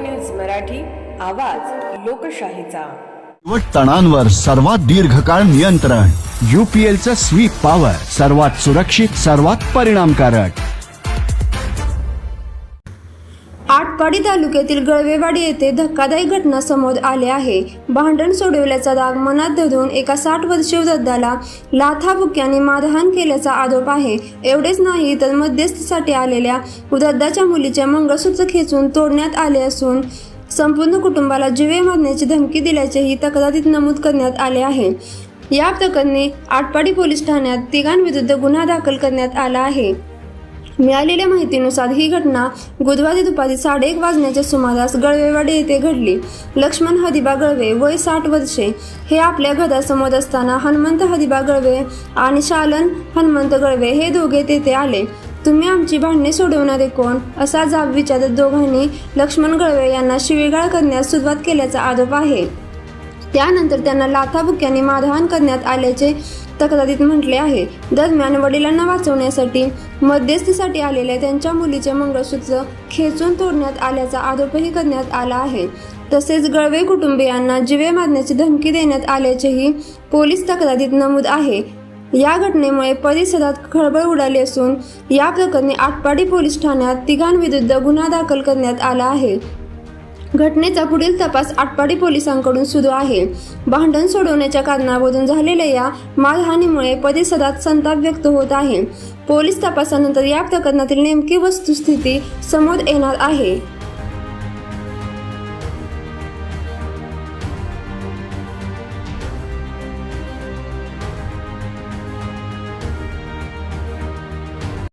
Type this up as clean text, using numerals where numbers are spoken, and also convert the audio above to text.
News Marathi, आवाज लोकशाहीचा। तणांवर सर्वात दीर्घकाळ नियंत्रण। UPLचं स्वीप पॉवर सर्वात सुरक्षित, सर्वात परिणामकारक। आटपाडी तालुक्यातील गळवेवाडी येथे धक्कादायक घटना समोर आली आहे। भांडण सोडवल्याचा राग मनात धरून एका 60 वर्षीय वृद्धाला लाथाबुक्क्यांनी मारहाण केल्याचा आरोप आहे। एवढेच नाही तर मध्यस्थीसाठी आलेल्या वृद्धाच्या मुलीचे मंगळसूत्र खेचून तोडण्यात आले असून संपूर्ण कुटुंबाला जीवे मारण्याची धमकी दिल्याचेही तक्रारीत नमूद करण्यात आले आहे। या प्रकरणी आटपाडी पोलीस ठाण्यात तिघांविरुद्ध गुन्हा दाखल करण्यात आला आहे। मिळालेल्या माहितीनुसार ही घटना बुधवारी दुपारी 1:30 वाजण्याच्या सुमारास गळवेवाडी येथे घडली। लक्ष्मण हरिबा गळवे वय 60 वर्षे हे आपल्या घरासमोर असताना हनुमंत हरिबा गळवे आणि शालन हनुमंत गळवे हे दोघे तेथे आले। तुम्ही आमची भांडणे सोडवणारे कोण, असा जाब विचारत दोघांनी लक्ष्मण गळवे यांना शिवीगाळ करण्यास सुरुवात केल्याचा आरोप आहे। त्यानंतर त्यांना लाथाबुक्क्यांनी मारहाण करण्यात आल्याचे तक्रारीत म्हटले आहे। दरम्यान वडिलांना वाचवण्यासाठी मध्यस्थीसाठी आलेल्या त्यांच्या मुलीचे मंगळसूत्र खेचून तोडण्यात आल्याचा आरोपही करण्यात आला आहे। तसेच गळवे कुटुंबियांना जीवे मारण्याची धमकी देण्यात आल्याचेही पोलीस तक्रारीत नमूद आहे। या घटनेमुळे परिसरात खळबळ उडाली असून या प्रकरणी आटपाडी पोलीस ठाण्यात तिघांविरुद्ध गुन्हा दाखल करण्यात आला आहे। घटनेचा पुढील तपास आटपाडी पोलिसांकडून सुरू आहे। भांडण सोडवण्याच्या कारणावरून झालेल्या या मारहाणीमुळे परिसरात संताप व्यक्त होत आहे। पोलीस तपासानंतर या प्रकरणातील नेमकी वस्तुस्थिती समोर येणार आहे।